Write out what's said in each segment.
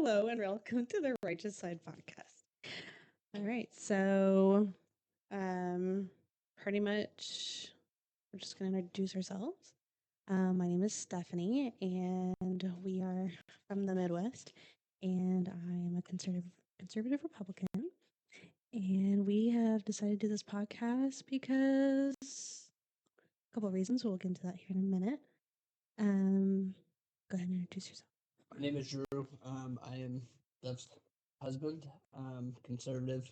Hello and welcome to the Righteous Side podcast. All right, so pretty much we're just going to introduce ourselves. My name is Stephanie, and we are from the Midwest, and I am a conservative Republican. And we have decided to do this podcast because a couple of reasons. We'll get into that here in a minute. Go ahead and introduce yourself. My name is Drew. I am Steph's husband, conservative.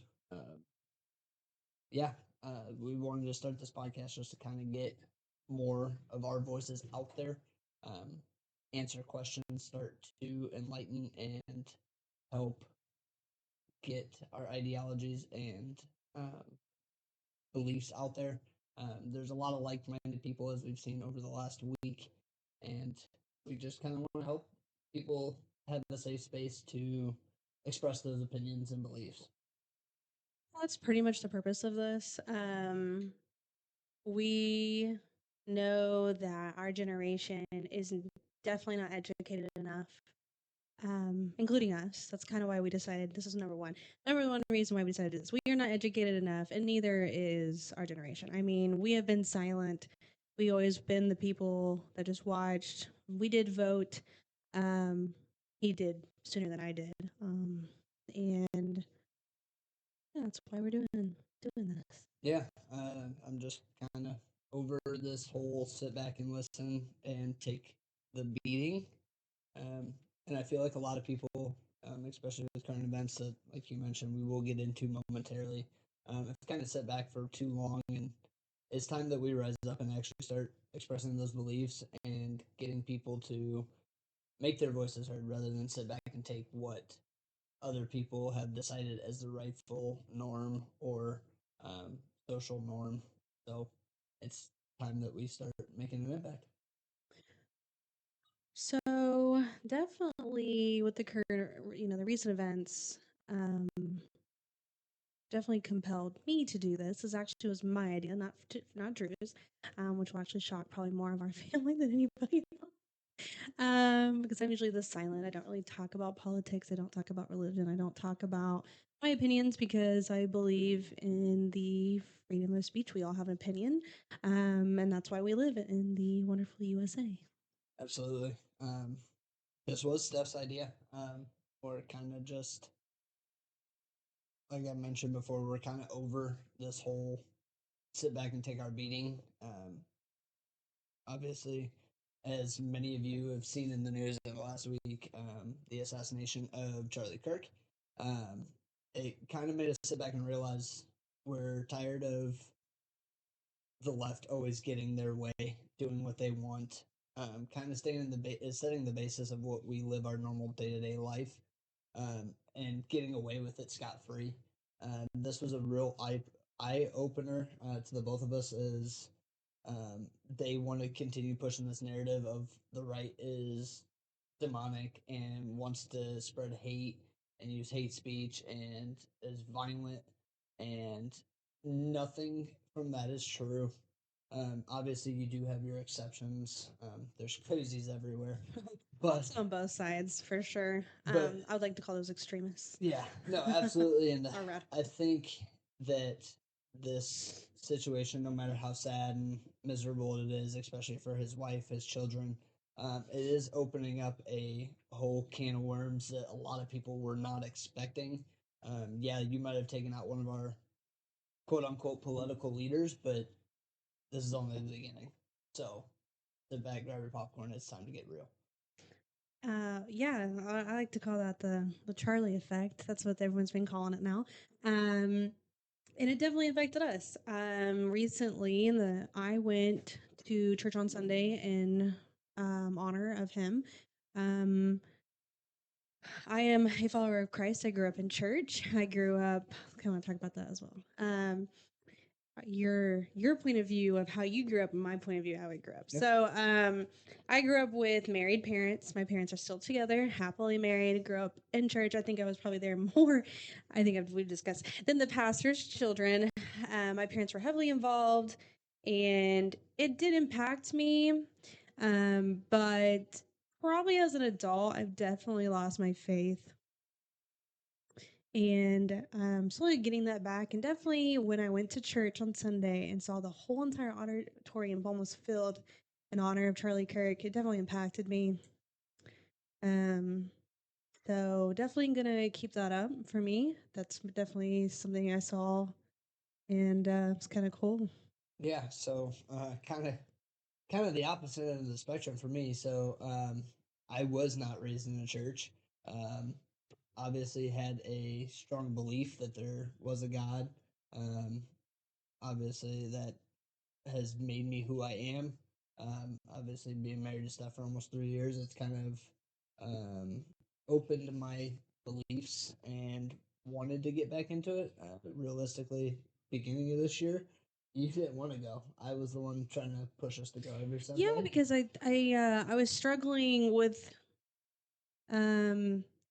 We wanted to start this podcast just to kind of get more of our voices out there, answer questions, start to enlighten and help get our ideologies and beliefs out there. There's a lot of like-minded people, as we've seen over the last week, and we just kind of want to help people have a safe space to express those opinions and beliefs. That's pretty much the purpose of this. We know that our generation is definitely not educated enough, including us. That's kind of why we decided this is number one. Number one reason why we decided this. We are not educated enough, and neither is our generation. I mean, we have been silent. We always been the people that just watched. We did vote. He did sooner than I did. And that's why we're doing this. Yeah, I'm just kind of over this whole sit back and listen and take the beating. And I feel like a lot of people, especially with current events that, like you mentioned, we will get into momentarily, have kind of sat back for too long. And it's time that we rise up and actually start expressing those beliefs and getting people to make their voices heard rather than sit back and take what other people have decided as the rightful norm or social norm. So it's time that we start making an impact. So definitely with the current, the recent events, definitely compelled me to do this. This actually was my idea, not Drew's, which will actually shock probably more of our family than anybody else. Because I'm usually this silent. I don't really talk about politics. I don't talk about religion. I don't talk about my opinions because I believe in the freedom of speech. We all have an opinion, and that's why we live in the wonderful USA. Absolutely. This was Steph's idea. We're kind of just, like I mentioned before, we're kind of over this whole sit back and take our beating. Obviously, as many of you have seen in the news in the last week, the assassination of Charlie Kirk, it kind of made us sit back and realize we're tired of the left always getting their way, doing what they want, kind of staying in setting the basis of what we live our normal day-to-day life, and getting away with it scot-free. This was a real eye opener to the both of us as they want to continue pushing this narrative of the right is demonic and wants to spread hate and use hate speech and is violent, and nothing from that is true. Obviously, you do have your exceptions. There's crazies everywhere, but on both sides for sure. But- I would like to call those extremists. yeah, no, absolutely, and Or radicals. I think that this situation, no matter how sad and miserable it is, especially for his wife, his children, it is opening up a whole can of worms that a lot of people were not expecting. Yeah, you might have taken out one of our quote unquote political leaders, but this is only the beginning. So sit back, grab your popcorn. It's time to get real. Yeah, I like to call that the Charlie effect. That's what everyone's been calling it now. And it definitely affected us. Recently, I went to church on Sunday in honor of him. I am a follower of Christ. I grew up in church. I grew up. I want to talk about that as well. Your point of view of how you grew up and my point of view how I grew up. Yep. So I grew up with married parents. My parents are still together, happily married, grew up in church. I think I was probably there more, I think we've discussed, than the pastor's children. My parents were heavily involved and it did impact me. But probably as an adult, I've definitely lost my faith and slowly getting that back. And definitely when I went to church on Sunday and saw the whole entire auditorium almost filled in honor of Charlie Kirk, it definitely impacted me. So definitely gonna keep that up for me. That's definitely something I saw, and it's kind of cool. Yeah, so kind of the opposite end of the spectrum for me. So I was not raised in a church. Um, Obviously had a strong belief that there was a God. Um, Obviously that has made me who I am. Obviously being married to Steph for almost 3 years, it's kind of opened my beliefs and wanted to get back into it. Realistically, beginning of this year, you didn't want to go. I was the one trying to push us to go every Yeah, Sunday. because I was struggling with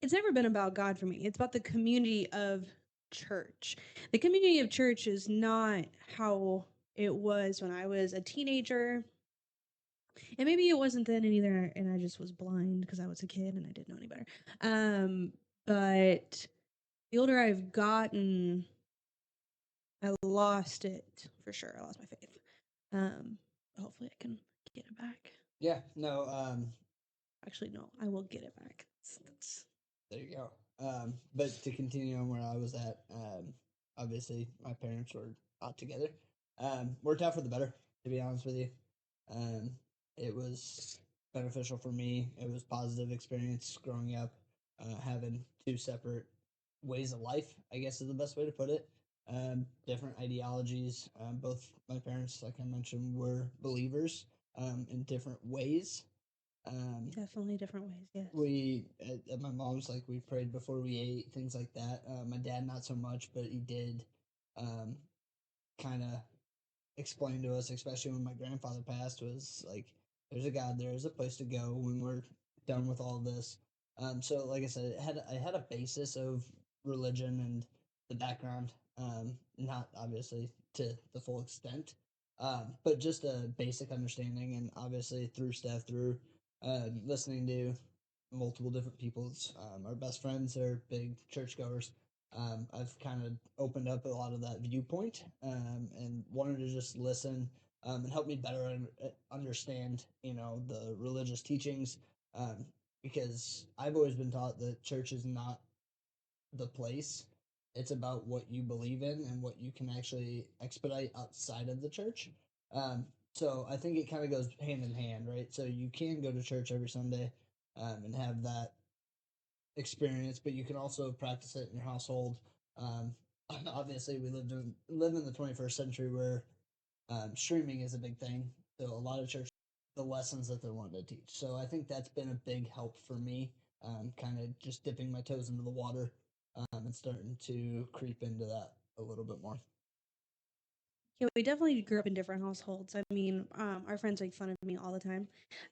it's never been about God for me. It's about the community of church. The community of church is not how it was when I was a teenager. And maybe it wasn't then either, and I just was blind because I was a kid and I didn't know any better. But the older I've gotten, I lost it for sure. I lost my faith. Hopefully I can get it back. Yeah, no, Actually, no, I will get it back. That's there you go. But to continue on where I was at, obviously my parents were not together. Worked out for the better, to be honest with you. Um, it was beneficial for me. It was positive experience growing up, having two separate ways of life, I guess is the best way to put it. Different ideologies. Both my parents, like I mentioned, were believers in different ways. definitely different ways. Yes. We at my mom's, like, we prayed before we ate, things like that. My dad not so much, but he did um, kind of explain to us, especially when my grandfather passed, was like, there's a God, there is a place to go when we're done with all this. So like I said, I had a basis of religion and the background, not obviously to the full extent, but just a basic understanding. And obviously through Steph, through listening to multiple different people's, our best friends are big churchgoers. I've kind of opened up a lot of that viewpoint, and wanted to just listen, and help me better understand, the religious teachings, um, because I've always been taught that church is not the place. It's about what you believe in and what you can actually expedite outside of the church. So I think it kind of goes hand in hand, right? So you can go to church every Sunday, and have that experience, but you can also practice it in your household. Um, Obviously, we live in the 21st century where streaming is a big thing. So a lot of church, the lessons that they're wanting to teach. So I think that's been a big help for me. Kind of just dipping my toes into the water, and starting to creep into that a little bit more. Yeah, we definitely grew up in different households. I mean, our friends make fun of me all the time.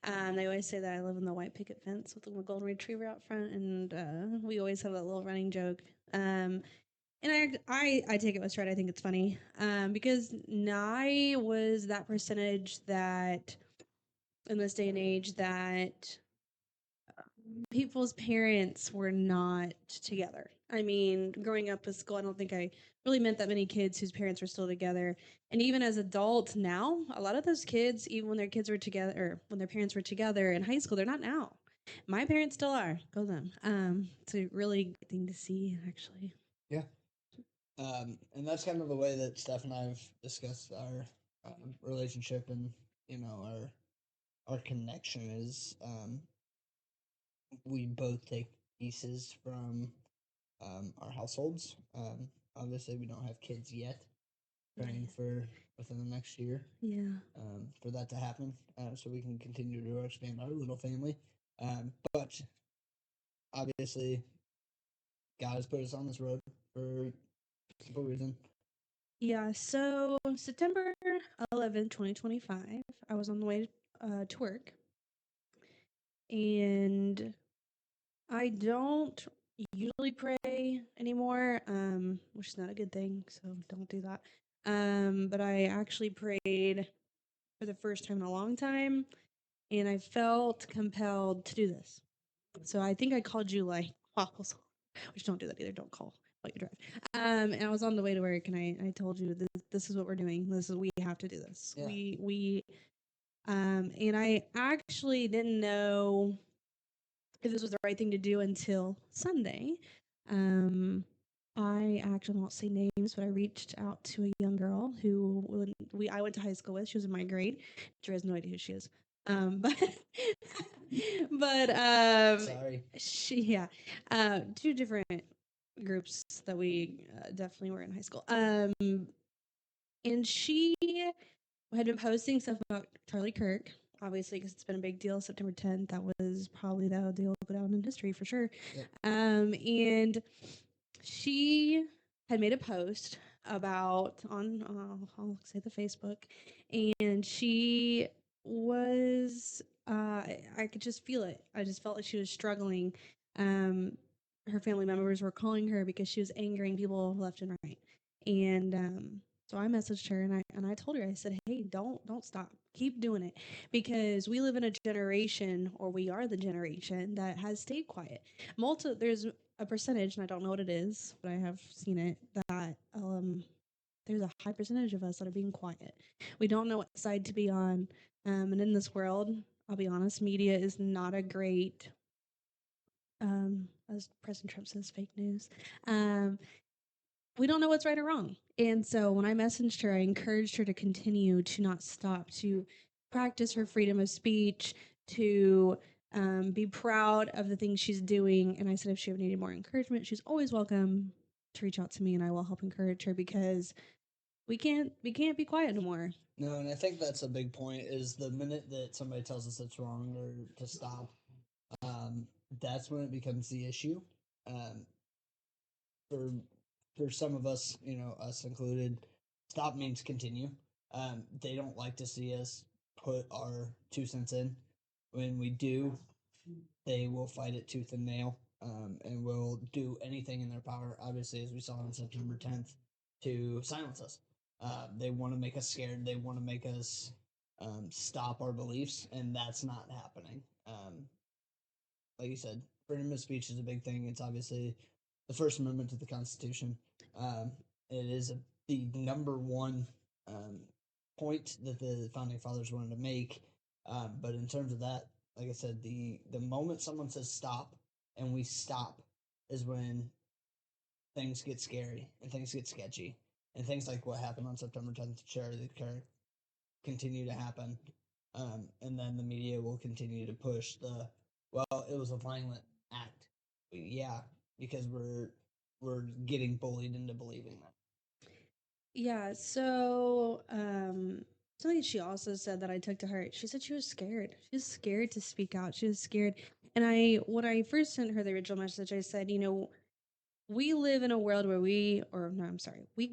They always say that I live in the white picket fence with a golden retriever out front, and we always have that little running joke. And I take it with stride. I think it's funny because I was that percentage that in this day and age that people's parents were not together. I mean, growing up with school, I don't think I really met that many kids whose parents were still together. And even as adults now, a lot of those kids, even when their kids were together or when their parents were together in high school, they're not now. My parents still are. Go them. It's a really good thing to see, actually. Yeah. And that's kind of the way that Steph and I have discussed our relationship, and our connection is, we both take pieces from our households. Obviously, we don't have kids yet. Praying for within the next year, Yeah. for that to happen, so we can continue to expand our little family. But obviously, God has put us on this road for a simple reason. Yeah, so September 11th, 2025, I was on the way to work, and I don't usually pray anymore, which is not a good thing, so don't do that. But I actually prayed for the first time in a long time, and I felt compelled to do this. So I think I called you like waffles, which don't do that either. Don't call I'll let you drive. And I was on the way to work, and I told you this is what we're doing. We have to do this. Yeah. And I actually didn't know if this was the right thing to do until Sunday. I actually won't say names, but I reached out to a young girl who I went to high school with. She was in my grade. She has no idea who she is. But Sorry. two different groups that we definitely were in high school. And she had been posting stuff about Charlie Kirk, obviously, because it's been a big deal. September 10th, that was probably the deal go down in history for sure. Yep. And she had made a post about on I'll say the Facebook, and she was I could just feel it. I just felt like she was struggling. Her family members were calling her because she was angering people left and right, and so I messaged her and I told her, I said, hey, don't stop. Keep doing it. Because we live in a generation, or we are the generation that has stayed quiet. There's a percentage, and I don't know what it is, but I have seen it, that there's a high percentage of us that are being quiet. We don't know what side to be on. And in this world, I'll be honest, media is not a great as President Trump says, fake news. We don't know what's right or wrong. And so when I messaged her, I encouraged her to continue to not stop, to practice her freedom of speech, to be proud of the things she's doing. And I said, if she ever needed more encouragement, she's always welcome to reach out to me, and I will help encourage her, because we can't be quiet no more. No, and I think that's a big point. Is the minute that somebody tells us it's wrong or to stop, that's when it becomes the issue. Um, for for some of us, us included, stop means continue. They don't like to see us put our 2 cents in. When we do, they will fight it tooth and nail, and will do anything in their power. Obviously, as we saw on September 10th, to silence us. They want to make us scared. They want to make us stop our beliefs, and that's not happening. Like you said, freedom of speech is a big thing. It's obviously the First Amendment to the Constitution. It is the number one point that the founding fathers wanted to make. But in terms of that, like I said, the moment someone says stop and we stop is when things get scary and things get sketchy, and things like what happened on September 10th to Charlie Kirk continue to happen. And then the media will continue to push well, it was a violent act. Yeah, because we're getting bullied into believing that. Yeah, so something she also said that I took to heart. She said she was scared. She was scared to speak out. She was scared. And when I first sent her the original message, I said, we live in a world where we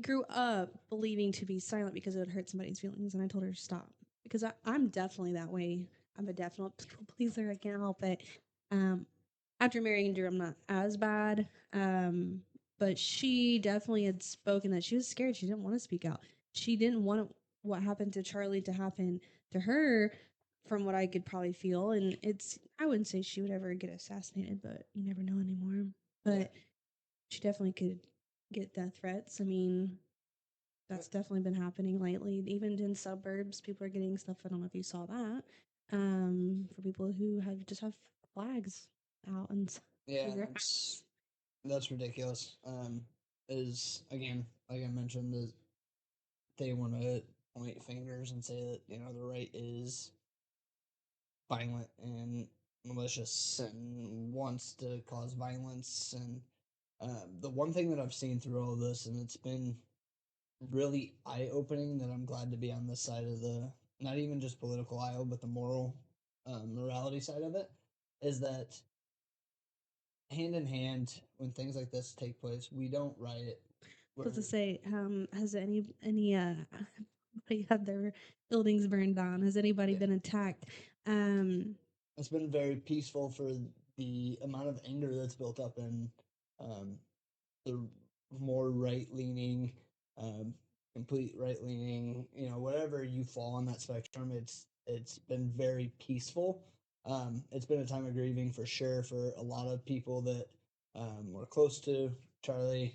grew up believing to be silent because it would hurt somebody's feelings. And I told her to stop, because I'm definitely that way. I'm a definite people pleaser. I can't help it. After marrying Drew, I'm not as bad. But she definitely had spoken that she was scared. She didn't want to speak out. She didn't want what happened to Charlie to happen to her, from what I could probably feel. And I wouldn't say she would ever get assassinated, but you never know anymore. But she definitely could get death threats. I mean, that's definitely been happening lately. Even in suburbs, people are getting stuff. I don't know if you saw that. For people who have flags out and Yeah, that's ridiculous. Is again, like I mentioned, that they want to point fingers and say that the right is violent and malicious and wants to cause violence. And the one thing that I've seen through all of this, and it's been really eye opening, that I'm glad to be on this side of the, not even just political aisle, but the morality side of it, is that hand in hand, when things like this take place, we don't riot. I was to say, has any anybody had their buildings burned down? Has anybody been attacked? It's been very peaceful for the amount of anger that's built up in um, the more right leaning, um, complete right leaning, whatever you fall on that spectrum. It's been very peaceful. It's been a time of grieving for sure for a lot of people that were close to Charlie.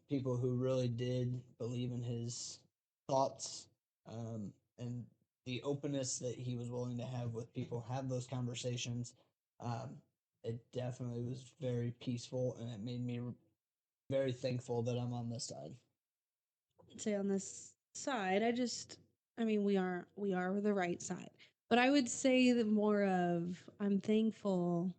people who really did believe in his thoughts, and the openness that he was willing to have with people, have those conversations. Um, it definitely was very peaceful, and it made me very thankful that I'm on this side. Say on this side, I mean, we are the right side, but I would say that more of I'm thankful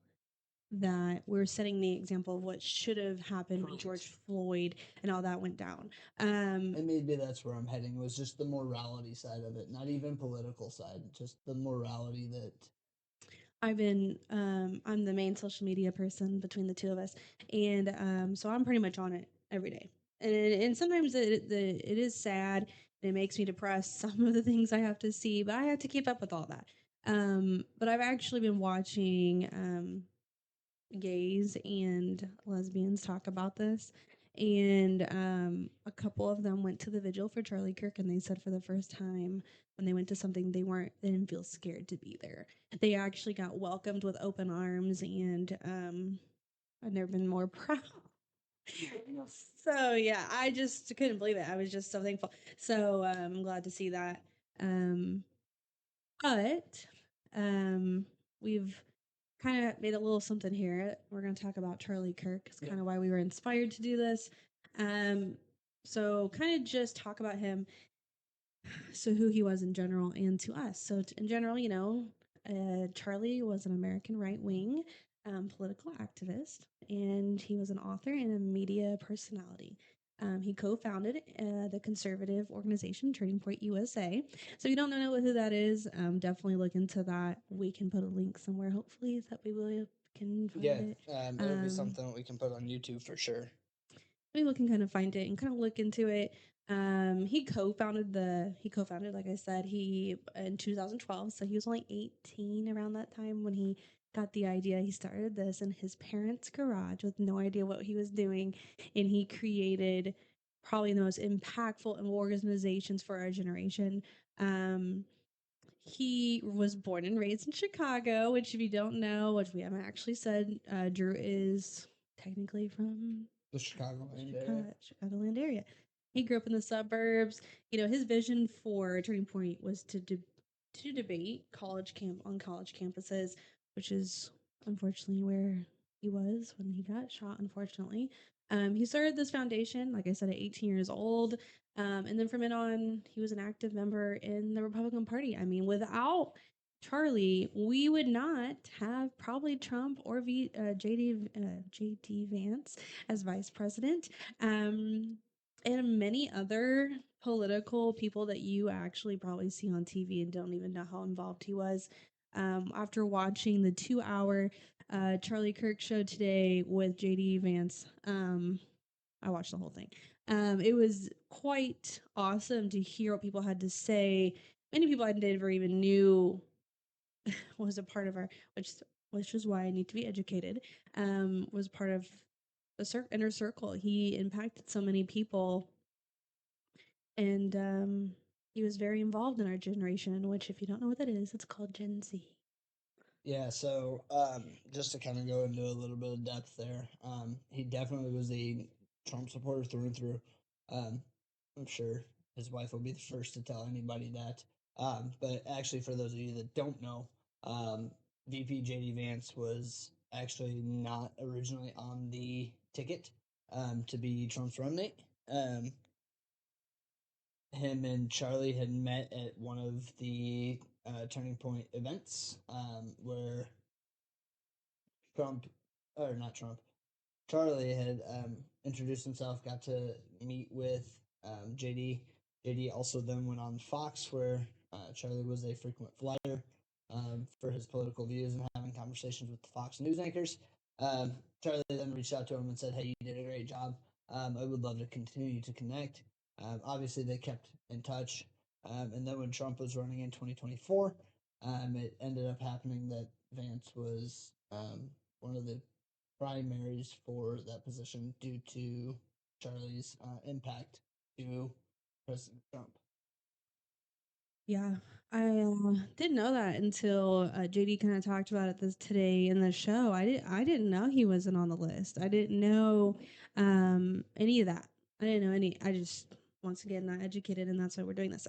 that we're setting the example of what should have happened when George Floyd and all that went down. And maybe that's where I'm heading, was just the morality side of it, not even political side, just the morality that. I'm the main social media person between the two of us, and so I'm pretty much on it every day. And sometimes it is sad. And it makes me depressed. Some of the things I have to see, but I have to keep up with all that. But I've actually been watching gays and lesbians talk about this. And a couple of them went to the vigil for Charlie Kirk, and they said for the first time when they went to something, they didn't feel scared to be there. They actually got welcomed with open arms, and I've never been more proud. So yeah, I just couldn't believe it. I was just so thankful. So I'm glad to see that. Um, but we've kind of made a little something here. We're going to talk about Charlie Kirk. It's kind of why we were inspired to do this. Um, so kind of just talk about him, so who he was in general and to us. So in general, Charlie was an American right wing political activist, and he was an author and a media personality. He co-founded the conservative organization Turning Point USA. So if you don't know who that is, definitely look into that. We can put a link somewhere, hopefully, that people can find it. It'll be something that we can put on YouTube for sure. People can kind of find it and kind of look into it. He co-founded, like I said, he in 2012. So he was only 18 around that time when he got the idea. He started this in his parents' garage with no idea what he was doing, and he created probably the most impactful organizations for our generation. He was born and raised in Chicago, which, if you don't know, which we haven't actually said, Drew is technically from The Chicagoland area. Chicagoland area. He grew up in the suburbs. His vision for Turning Point was to debate on college campuses, which is unfortunately where he was when he got shot. Unfortunately, he started this foundation, like I said, at 18 years old, and then from it on, he was an active member in the Republican Party. I mean, without Charlie, we would not have probably Trump or JD Vance as vice president, and many other political people that you actually probably see on TV and don't even know how involved he was. After watching the 2 hour Charlie Kirk show today with JD Vance, I watched the whole thing. It was quite awesome to hear what people had to say. Many people I never even knew was a part of which is why I need to be educated. Was part of the inner circle. He impacted so many people, and he was very involved in our generation. Which, if you don't know what that is, it's called Gen Z. Yeah, so just to kind of go into a little bit of depth there, he definitely was a Trump supporter through and through. I'm sure his wife will be the first to tell anybody that. But actually, for those of you that don't know, VP JD Vance was actually not originally on the ticket to be Trump's running mate. Him and Charlie had met at one of the Turning Point events where Trump, or not Trump, Charlie had introduced himself, got to meet with JD. JD also then went on Fox, where Charlie was a frequent flyer for his political views and having conversations with the Fox News anchors. Charlie then reached out to him and said, "Hey, you did a great job. I would love to continue to connect." Obviously, they kept in touch. And then when Trump was running in 2024, it ended up happening that Vance was one of the primaries for that position due to Charlie's impact to President Trump. Yeah, I didn't know that until JD kind of talked about it this today in the show. I didn't know he wasn't on the list. I didn't know any of that. I didn't know any. I just once again not educated, and that's why we're doing this.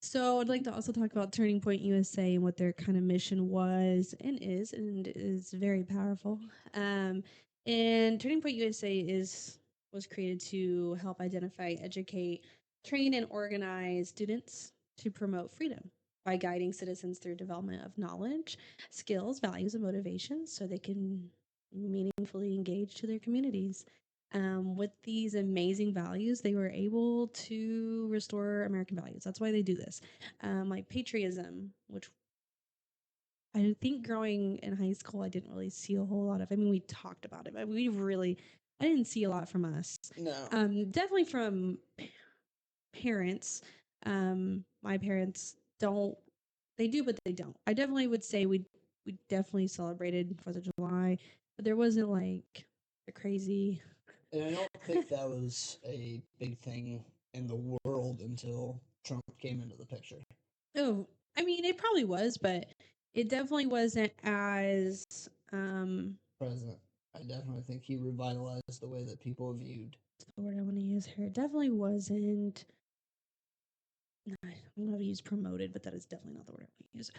So I'd like to also talk about Turning Point USA and what their kind of mission was and is very powerful. Um, and Turning Point USA was created to help identify, educate, train, and organize students to promote freedom by guiding citizens through development of knowledge, skills, values, and motivations so they can meaningfully engage to their communities. With these amazing values, they were able to restore American values. That's why they do this. Like patriotism, which I think growing in high school, I didn't really see a whole lot of. I mean, we talked about it, but I didn't see a lot from us. No. Definitely from parents. My parents don't, they do, but they don't. I definitely would say we definitely celebrated 4th of July, but there wasn't like the crazy. And I don't think that was a big thing in the world until Trump came into the picture. Oh, I mean, it probably was, but it definitely wasn't as President, I definitely think he revitalized the way that people viewed. what's the word I want to use here? It definitely wasn't. I'm going to use promoted, but that is definitely not the word I want to use.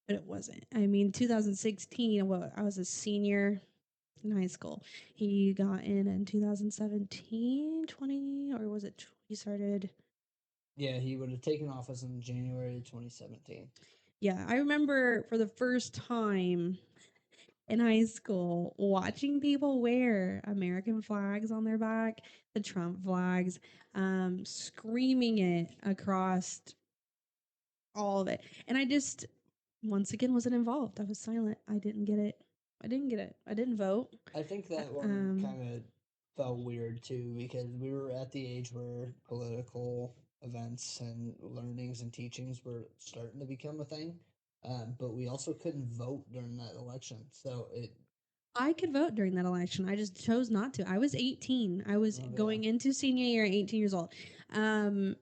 But it wasn't. I mean, 2016. Well, I was a senior in high school. He got in 2017, 20, or was it? He started. Yeah, he would have taken office in January 2017. Yeah, I remember for the first time in high school watching people wear American flags on their back, the Trump flags, screaming it across all of it. And I just, once again, wasn't involved. I was silent. I didn't get it. I didn't get it. I didn't vote. I think that one kind of felt weird too because we were at the age where political events and learnings and teachings were starting to become a thing. But we also couldn't vote during that election. So it. I could vote during that election. I just chose not to. I was 18. I was going into senior year, 18 years old. But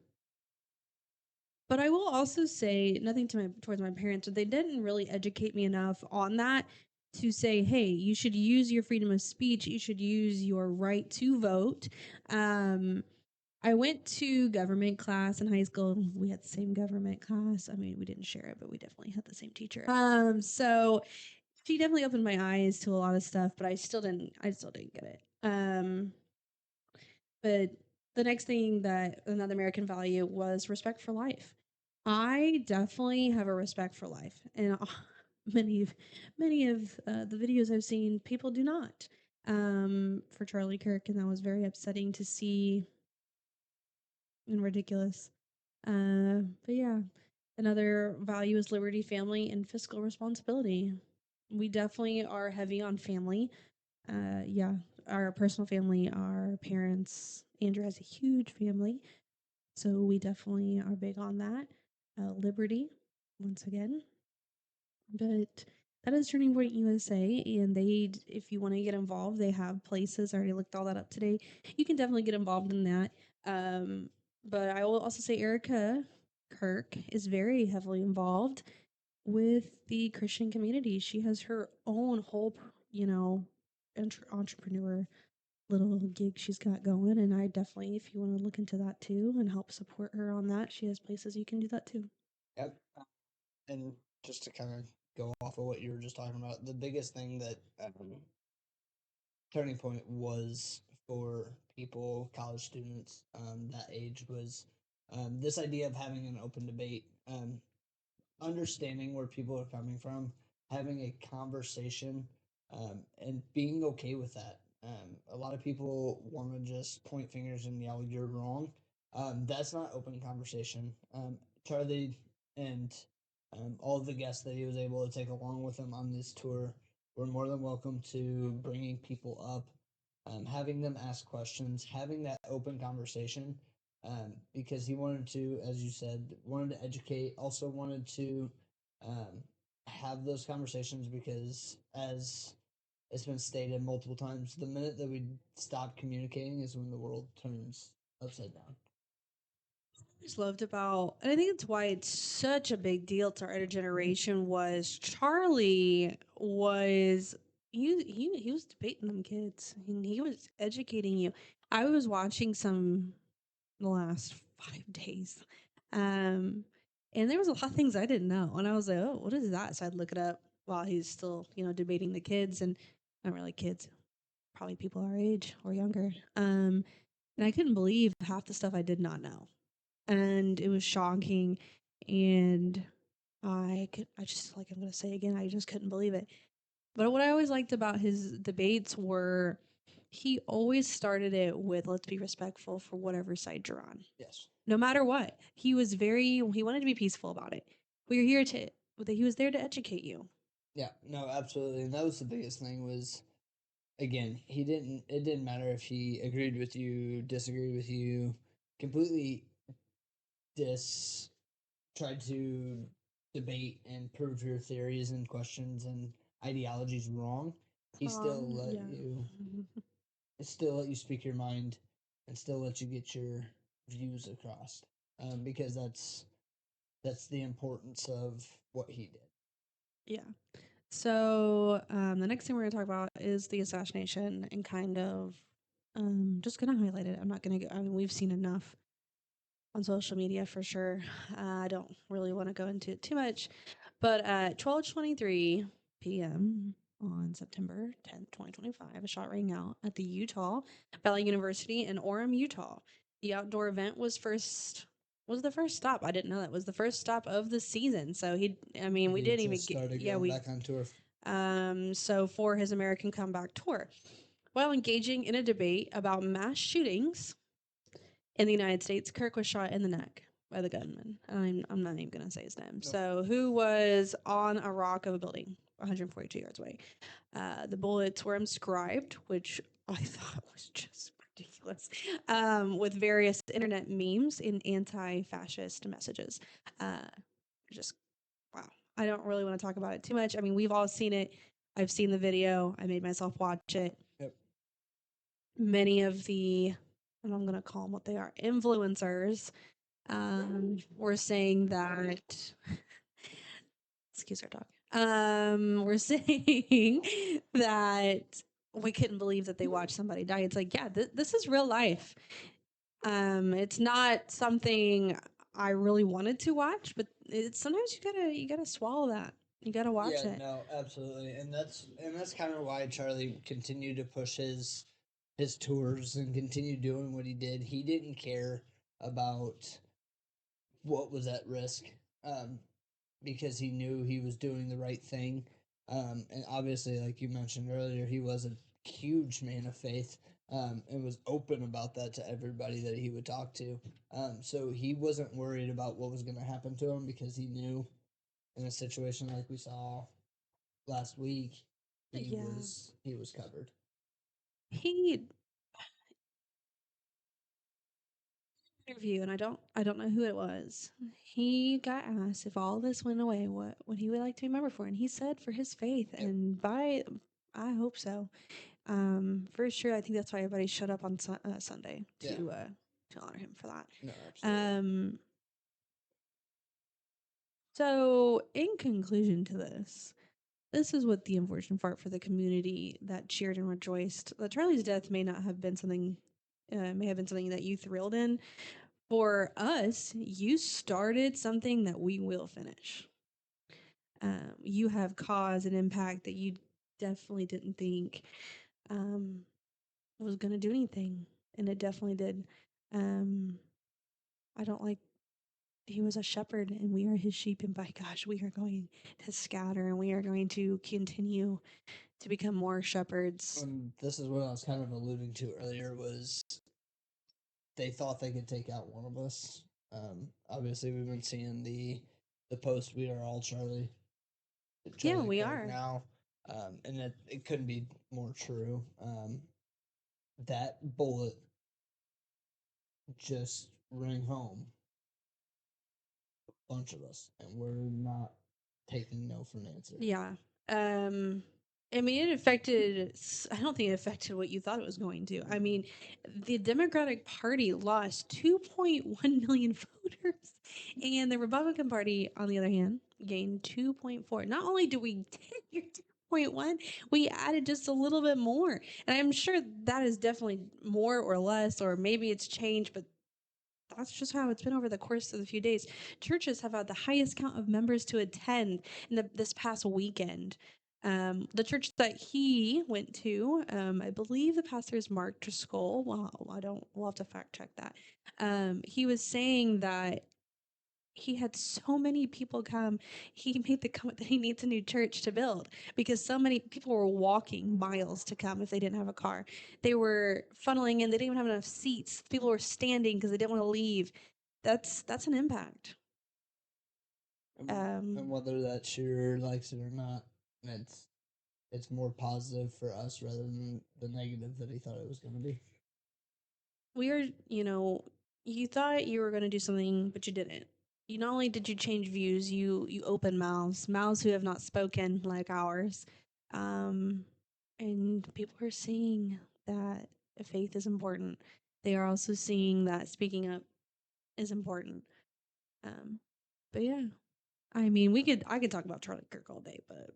I will also say nothing towards my parents. They didn't really educate me enough on that to say, hey, you should use your freedom of speech. You should use your right to vote. I went to government class in high school. We had the same government class. I mean, we didn't share it, but we definitely had the same teacher. So she definitely opened my eyes to a lot of stuff, but I still didn't get it. But the next thing that another American value was respect for life. I definitely have a respect for life, and many of the videos I've seen, people do not. For Charlie Kirk, and that was very upsetting to see and ridiculous. But yeah, another value is liberty, family, and fiscal responsibility. We definitely are heavy on family. Yeah, our personal family, our parents. Andrew has a huge family, so we definitely are big on that. Liberty, once again. But that is Turning Point USA, and if you want to get involved, they have places. I already looked all that up today. You can definitely get involved in that. But I will also say Erica Kirk is very heavily involved with the Christian community. She has her own whole, entrepreneur little gig she's got going. And I definitely, if you want to look into that too and help support her on that, she has places you can do that too. Yep. And just to kind of go off of what you were just talking about, the biggest thing that Turning Point was for people, college students that age was this idea of having an open debate, understanding where people are coming from, having a conversation, and being okay with that. A lot of people want to just point fingers and yell, "You're wrong." That's not open conversation. Charlie and all of the guests that he was able to take along with him on this tour were more than welcome to bringing people up, having them ask questions, having that open conversation, because he wanted to, as you said, wanted to educate, also wanted to um, have those conversations because, as it's been stated multiple times, the minute that we stop communicating is when the world turns upside down. just loved about, and I think it's why it's such a big deal to our generation, was Charlie was he was debating them kids, and he was educating you. I was watching some the last 5 days, and there was a lot of things I didn't know, and I was like, oh, what is that? So I'd look it up while he's still debating the kids, and not really kids, probably people our age or younger. And I couldn't believe half the stuff I did not know, and it was shocking. And I just, like I'm gonna say again, I just couldn't believe it. But what I always liked about his debates were he always started it with, let's be respectful for whatever side you're on. Yes. No matter what. He wanted to be peaceful about it. He was there to educate you. Yeah, no, absolutely. And that was the biggest thing was, again, it didn't matter if he agreed with you, disagreed with you, completely tried to debate and prove your theories and questions and ideologies wrong. He still let you speak your mind and still let you get your views across, because that's the importance of what he did. Yeah. So the next thing we're going to talk about is the assassination, and kind of just going to highlight it. I'm not going to go, I mean, we've seen enough on social media for sure. I don't really want to go into it too much, but at 12:23 p.m. on September 10th, 2025, a shot rang out at the Utah Valley University in Orem, Utah. The outdoor event was the first stop. I didn't know that was the first stop of the season. So we didn't even started going back on tour. So for his American comeback tour, while engaging in a debate about mass shootings in the United States, Kirk was shot in the neck by the gunman. I'm not even going to say his name. Nope. So, who was on a rock of a building 142 yards away. The bullets were inscribed, which I thought was just ridiculous, with various internet memes and anti-fascist messages. Just, wow. I don't really want to talk about it too much. I mean, we've all seen it. I've seen the video. I made myself watch it. Yep. Many of the, and I'm going to call them what they are, influencers, were saying that, excuse our dog, we're saying that we couldn't believe that they watched somebody die. It's like, yeah, this is real life. It's not something I really wanted to watch, but it's sometimes you gotta swallow that. You gotta watch it. No, absolutely, and that's kind of why Charlie continued to push his tours and continue doing what he did. He didn't care about what was at risk, because he knew he was doing the right thing. And obviously, like you mentioned earlier, he was a huge man of faith, and was open about that to everybody that he would talk to. So he wasn't worried about what was going to happen to him, because he knew in a situation like we saw last week, he was covered. He interview, and I don't know who it was. He got asked if all this went away, what would he would like to be remembered for, and he said for his faith. Yep. And I hope so. For sure, I think that's why everybody showed up on Sunday to honor him for that. No, absolutely. So in conclusion to this is what the unfortunate part for the community that cheered and rejoiced. That Charlie's death may have been something that you thrilled in. For us, you started something that we will finish. You have caused an impact that you definitely didn't think was going to do anything, and it definitely did. I don't like. He was a shepherd, and we are his sheep, and by gosh, we are going to scatter, and we are going to continue to become more shepherds. This is what I was kind of alluding to earlier, was they thought they could take out one of us. Obviously, we've been seeing the post, "We are all Charlie." Yeah, we are now, and it couldn't be more true. That bullet just rang home a bunch of us, and we're not taking no for an answer. Yeah. I mean, it affected. I don't think it affected what you thought it was going to. I mean, the Democratic Party lost 2.1 million voters, and the Republican Party, on the other hand, gained 2.4. Not only do we take your 2.1, we added just a little bit more, and I'm sure that is definitely more or less, or maybe it's changed, but that's just how it's been over the course of the few days. Churches have had the highest count of members to attend in this past weekend. The church that he went to, I believe the pastor is Mark Driscoll. Well, I don't. We'll have to fact check that. He was saying that he had so many people come. He made the comment that he needs a new church to build because so many people were walking miles to come if they didn't have a car. They were funneling in. They didn't even have enough seats. People were standing because they didn't want to leave. That's an impact. And whether that shooter likes it or not, it's more positive for us rather than the negative that he thought it was going to be. We are, you thought you were going to do something, but you didn't. You not only did you change views, you open mouths who have not spoken like ours, and people are seeing that faith is important. They are also seeing that speaking up is important. But yeah, I mean, I could talk about Charlie Kirk all day, but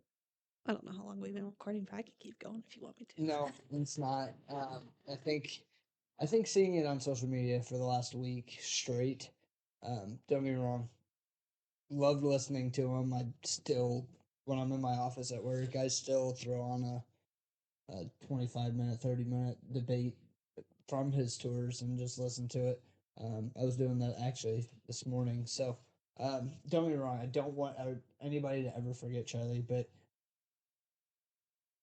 I don't know how long we've been recording, but I can keep going if you want me to. No, it's not. I think seeing it on social media for the last week straight. Don't get me wrong. Loved listening to him. I still, when I'm in my office at work, I still throw on a 25-minute, 30-minute debate from his tours and just listen to it. I was doing that actually this morning. So don't get me wrong. I don't want anybody to ever forget Charlie, but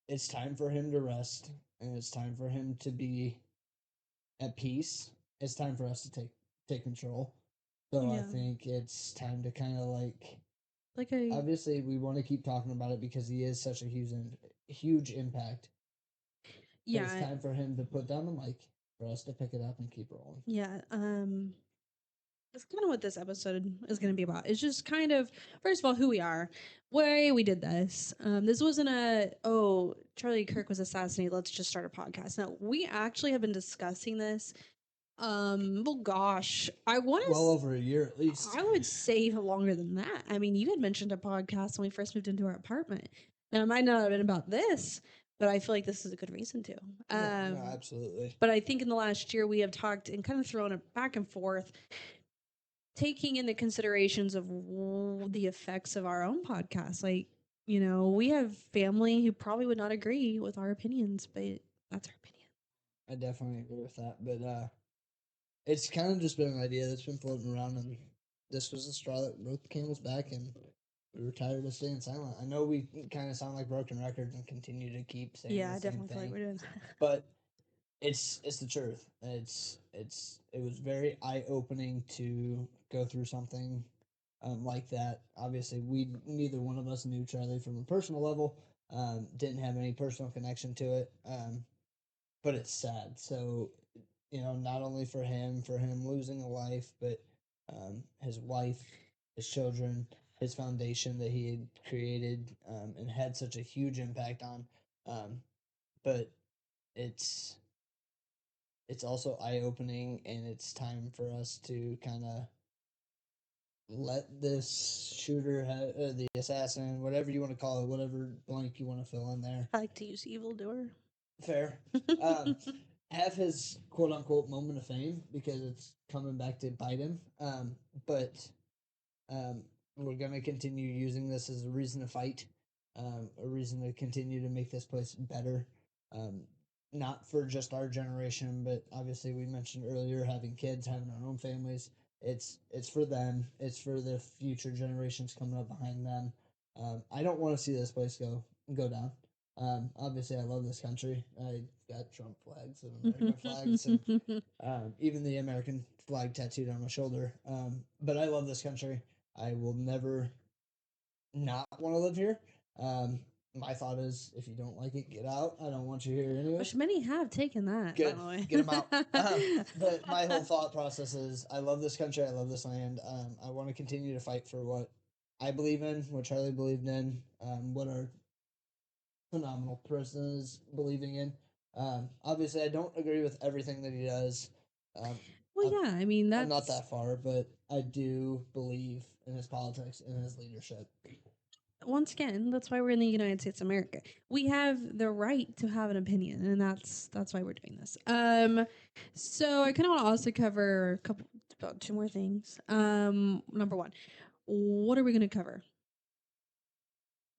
it's time for him to rest and it's time for him to be at peace. It's time for us to take control. So I think it's time to kind of obviously we want to keep talking about it because he is such a huge impact. But it's time for him to put down the mic for us to pick it up and keep rolling. Yeah. That's kind of what this episode is going to be about. It's just kind of, first of all, who we are, why we did this. This wasn't Charlie Kirk was assassinated, let's just start a podcast. No, we actually have been discussing this. Well, gosh, well over a year at least. I would say longer than that. I mean, you had mentioned a podcast when we first moved into our apartment. Now, it might not have been about this, but I feel like this is a good reason to. No, absolutely. But I think in the last year we have talked and kind of thrown it back and forth, taking into considerations of the effects of our own podcast. Like, we have family who probably would not agree with our opinions, but that's our opinion. I definitely agree with that. But it's kind of just been an idea that's been floating around, and this was the straw that broke the camel's back, and we were tired of staying silent. I know we kind of sound like broken records and continue to keep saying the same thing. Feel like we're doing that. But it's the truth. It was very eye opening to go through something like that. Obviously, neither one of us knew Charlie from a personal level. Didn't have any personal connection to it. But it's sad. So not only for him losing a life, but his wife, his children, his foundation that he had created and had such a huge impact on. But it's also eye opening, and it's time for us to kind of let this shooter, the assassin, whatever you want to call it, whatever blank you want to fill in there. I like to use evildoer. Fair. Have his quote unquote moment of fame because it's coming back to bite him. But we're going to continue using this as a reason to fight, a reason to continue to make this place better. Not for just our generation, but obviously we mentioned earlier having kids, having our own families. It's for them. It's for the future generations coming up behind them. I don't want to see this place go down. Obviously, I love this country. I got Trump flags and American flags, and even the American flag tattooed on my shoulder. But I love this country. I will never not want to live here. My thought is, if you don't like it, get out. I don't want you here anyway. Which many have taken that. Good, by the way. Get them out. But my whole thought process is, I love this country. I love this land. I want to continue to fight for what I believe in, what Charlie believed in, what our phenomenal person is believing in. Obviously, I don't agree with everything that he does. Um, Well, I'm, yeah, I mean I'm not that's that far, but I do believe in his politics and his leadership. once again, that's why we're in the United States of America. We have the right to have an opinion, and that's why we're doing this. So I kind of want to also cover a couple, about two more things. Number one, what are we going to cover?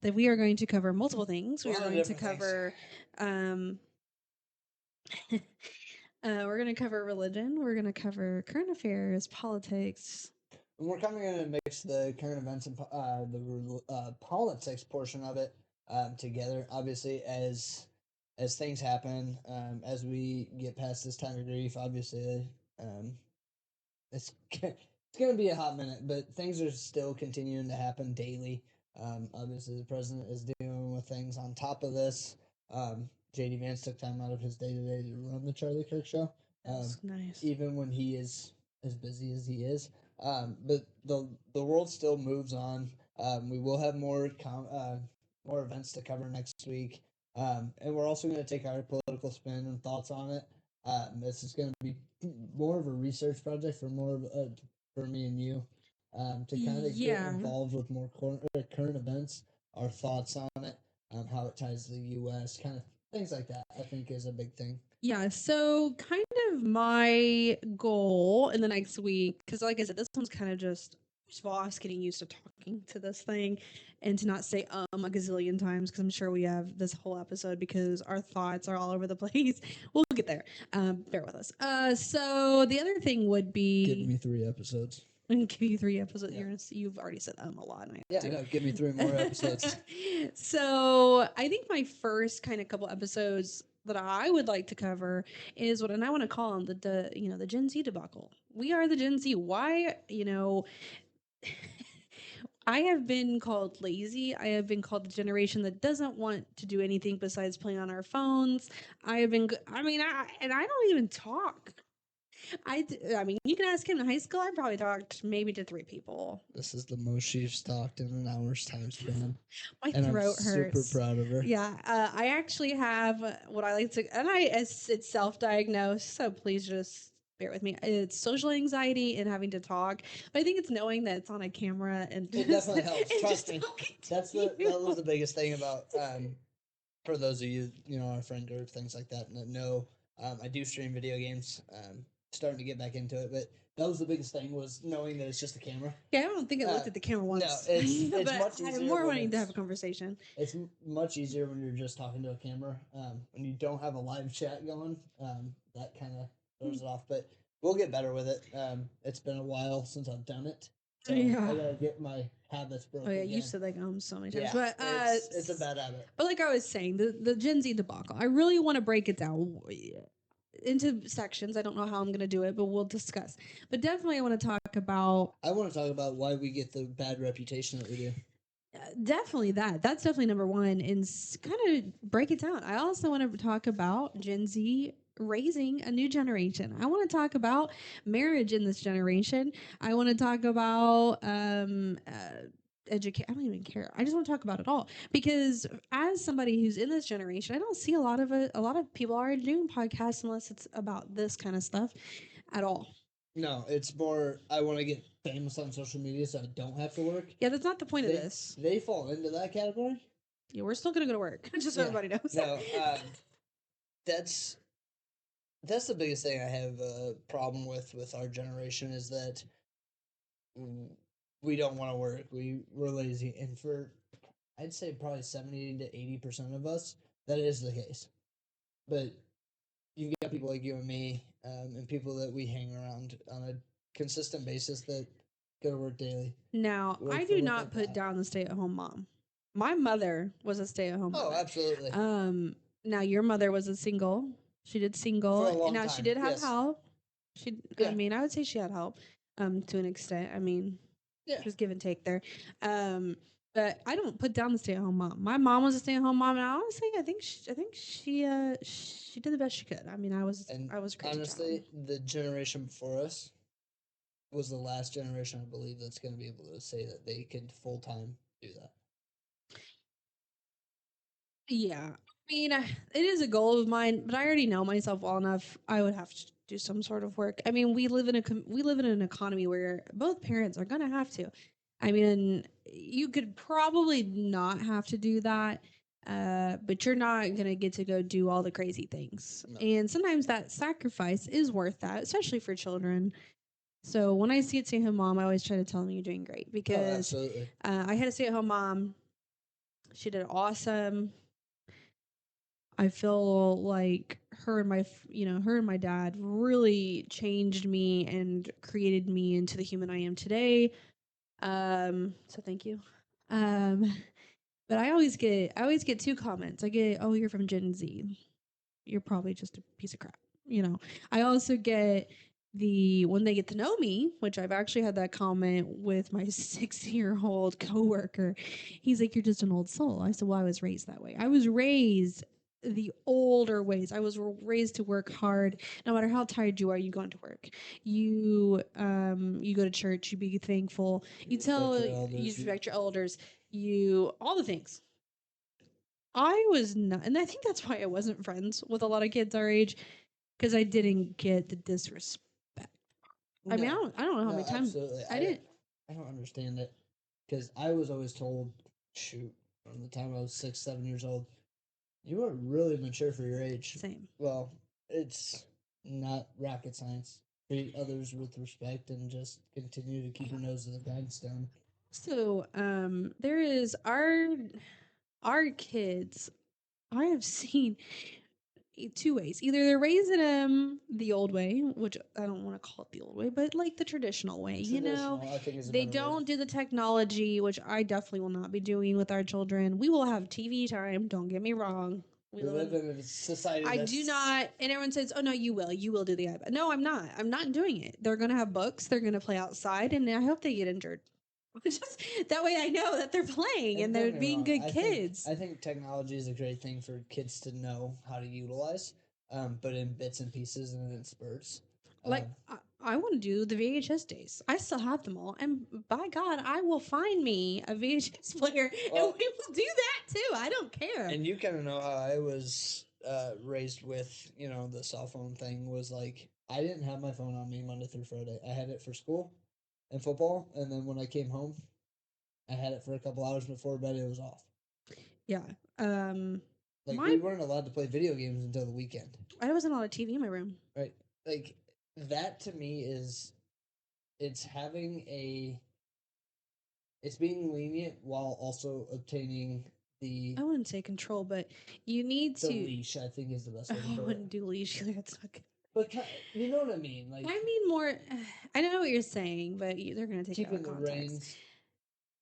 That we are going to cover multiple things. A We are lot of going to different things. cover, we're going to cover religion. We're going to cover current affairs, politics. And we're kind of going to mix the current events and the politics portion of it together. Obviously, as things happen, as we get past this time of grief, obviously, it's it's going to be a hot minute, but things are still continuing to happen daily. Obviously, the president is dealing with things on top of this. JD Vance took time out of his day to day to run the Charlie Kirk show. That's nice. Even when he is as busy as he is. But the world still moves on. We will have more events to cover next week, and we're also going to take our political spin and thoughts on it. This is going to be more of a research project for me and you, to kind of get involved with more current events, our thoughts on it, how it ties to the U.S., kind of things like that. I think is a big thing. Yeah, so kind of my goal in the next week, because like I said, this one's kind of just, first of all, us getting used to talking to this thing and to not say a gazillion times, because I'm sure we have this whole episode because our thoughts are all over the place. We'll get there. Bear with us. So the other thing would be. Give me 3 episodes. And give you 3 episodes. Yeah. You've already said a lot. And Yeah, no, give me 3 more episodes. So I think my first kind of couple episodes that I would like to cover is what, and I want to call them the Gen Z debacle. We are the Gen Z. Why, I have been called lazy. I have been called the generation that doesn't want to do anything besides playing on our phones. I don't even talk. I mean, you can ask him in high school. I probably talked maybe to 3 people. This is the most she's talked in an hour's time span. My and throat I'm hurts. super proud of her. Yeah, I actually have what I like to, and it's self-diagnosed, so please just bear with me. It's social anxiety and having to talk, but I think it's knowing that it's on a camera and It definitely helps. and Trust just me. talking to That was you. the biggest thing about for those of you, our friend group, things like that know, I do stream video games. Starting to get back into it, but that was the biggest thing, was knowing that it's just a camera. Yeah, I don't think I looked at the camera once. No, it's but much easier. I'm more wanting to have a conversation. It's much easier when you're just talking to a camera. When you don't have a live chat going, that kind of throws it off. But we'll get better with it. It's been a while since I've done it, so Yeah. I gotta get my habits broken. Oh yeah, again. you said like so many times. Yeah, But it's a bad habit. But like I was saying, the Gen Z debacle, I really want to break it down into sections. I don't know how I'm going to do it, but we'll discuss. But definitely I want to talk about. I want to talk about why we get the bad reputation that we do. Definitely that's definitely number one, and kind of break it down. I also want to talk about Gen Z raising a new generation. I want to talk about marriage in this generation. I want to talk about educate. I don't even care. I just want to talk about it all because as somebody who's in this generation, I don't see a lot of people already doing podcasts unless it's about this kind of stuff at all. No, it's more, I want to get famous on social media so I don't have to work. Yeah, that's not the point of this. They fall into that category. Yeah, we're still gonna go to work. Just so everybody knows. No, that's the biggest thing I have a problem with our generation, is that we don't want to work. We're lazy, and for, I'd say, probably 70 to 80% of us, that is the case. But you've got people like you and me, and people that we hang around on a consistent basis that go to work daily. Now, I do not put down the stay-at-home mom. My mother was a stay-at-home mom. Oh, absolutely. Now your mother was a single. She did single. For a long now time, she did have yes. help. She, Yeah. I mean, I would say she had help, to an extent. I mean, Yeah. just give and take there. But I don't put down the stay-at-home mom. My mom was a stay-at-home mom, and honestly, I think she did the best she could. I mean, I was crazy. Honestly, the generation before us was the last generation, I believe, that's going to be able to say that they could full time do that. Yeah. I mean, it is a goal of mine, but I already know myself well enough. I would have to do some sort of work. I mean, we live in an economy where both parents are gonna have to. I mean, you could probably not have to do that, but you're not gonna get to go do all the crazy things. No. And sometimes that sacrifice is worth that, especially for children. So when I see a stay-at-home mom, I always try to tell them you're doing great Oh, because absolutely. I had a stay-at-home mom. She did awesome. I feel like her and my dad really changed me and created me into the human I am today. So thank you. Um, but I always get two comments. I get, "Oh, you're from Gen Z. You're probably just a piece of crap." You know. I also get the when they get to know me, which I've actually had that comment with my 6-year-old coworker. He's like, "You're just an old soul." I said, "Well, I was raised that way. I was raised the older ways. I was raised to work hard. No matter how tired you are, you go into work. You go to church. You be thankful. You respect your elders. You all the things." I was not, and I think that's why I wasn't friends with a lot of kids our age because I didn't get the disrespect. I mean, I don't know how No, many times absolutely. I didn't. I don't understand it because I was always told, shoot, from the time I was 6, 7 years old, you are really mature for your age. Same. Well, it's not rocket science. Treat others with respect and just continue to keep your nose to the grindstone. So, there is our kids. I have seen two ways. Either they're raising them the old way, which I don't want to call it the old way, but like the traditional way. Traditional, I think, is a They better word. don't do the technology, which I definitely will not be doing with our children. We will have TV time. Don't get me wrong. We live in a society I do not, and everyone says, "Oh no, you will. You will do the iPad." No, I'm not. I'm not doing it. They're gonna have books. They're gonna play outside, and I hope they get injured. Just that way, I know that they're playing and they're being good kids. I think technology is a great thing for kids to know how to utilize, but in bits and pieces and in spurts. Like I want to do the VHS days. I still have them all, and by God, I will find me a VHS player, and we will do that too. I don't care. And you kind of know how I was raised with, the cell phone thing was like, I didn't have my phone on me Monday through Friday. I had it for school and football. And then when I came home, I had it for a couple hours before bed. It was off. Yeah. Like, we weren't allowed to play video games until the weekend. I wasn't allowed a TV in my room. Right. Like, that to me it's it's being lenient while also obtaining I wouldn't say control, but you need the to. leash, I think, is the best way to I put it. wouldn't do leash. That's not good. But you know what I mean? Like, I mean more. I know what you're saying, but they're gonna take it out keeping of the context. reins.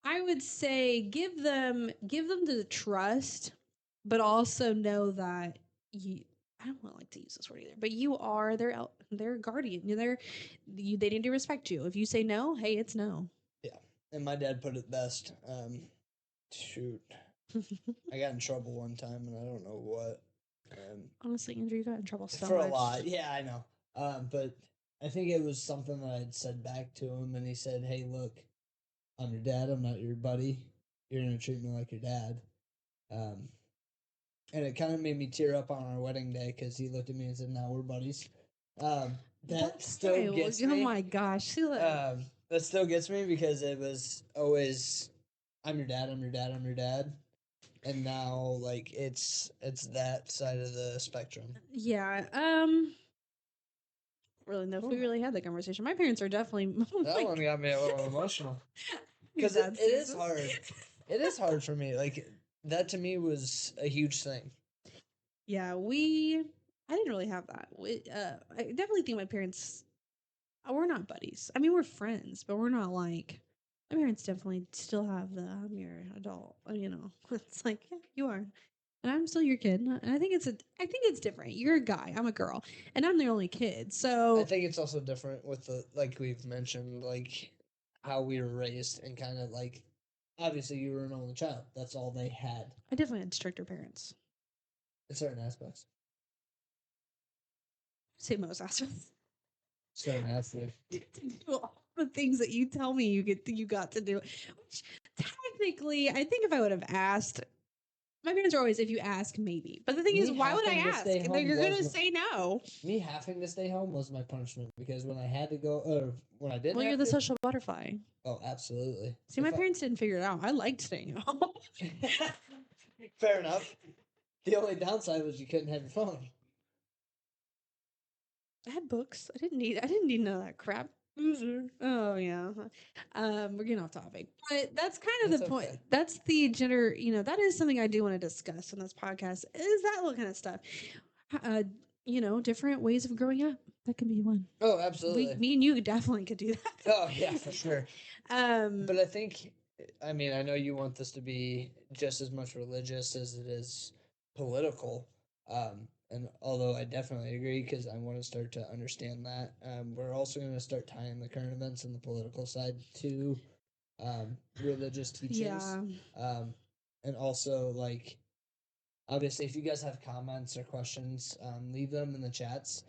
I would say give them the trust, but also know that you. I don't like to use this word either, but you are their guardian. They need to respect you. If you say no, hey, it's no. Yeah, and my dad put it best. Shoot, I got in trouble one time, and I don't know what. Honestly, Andrew, you got in trouble so for much. a lot. Yeah, I know. But I think it was something that I'd said back to him, and he said, "Hey, look, I'm your dad. I'm not your buddy. You're gonna treat me like your dad." Um, and it kind of made me tear up on our wedding day because he looked at me and said, "Now we're buddies." That still gets me. Oh my gosh, that still gets me because it was always, "I'm your dad. I'm your dad. I'm your dad." And now, like, it's that side of the spectrum. Yeah. Really know if we really had that conversation. My parents are definitely. That one got me a little emotional because it is hard. It is hard for me. Like, that to me was a huge thing. Yeah, I didn't really have that. I definitely think my parents. We're not buddies. I mean, we're friends, but we're not like. My parents definitely still have the "I'm your adult." It's like, yeah, you are, and I'm still your kid. And I think it's different. You're a guy. I'm a girl, and I'm the only kid. So I think it's also different with like we've mentioned, like how we were raised and kind of like, obviously you were an only child. That's all they had. I definitely had stricter parents. In certain aspects. Say most aspects. Certain aspects. To do all the things that you tell me you got to do. Which technically, I think if I would have asked, My parents are always, if you ask, maybe. But the thing is, Me why would I having to ask? stay And home you're going to was say no. Me having to stay home was my punishment because when I had to go, or when I didn't Well, you're have the to. social butterfly. Oh, absolutely. See, my parents didn't figure it out. I liked staying at home. Fair enough. The only downside was you couldn't have your phone. I had books. I didn't need none of that crap. Loser. Oh yeah. We're getting off topic. But that's kind of That's the point. okay. That's the that is something I do want to discuss on this podcast, is that little kind of stuff. Different ways of growing up. That can be one. Oh, absolutely. Me and you definitely could do that. Oh, yeah, for sure. But I think, I know you want this to be just as much religious as it is political. And although I definitely agree because I want to start to understand that, we're also going to start tying the current events and the political side to religious teachings. Yeah. And also, like, obviously, if you guys have comments or questions, leave them in the chats.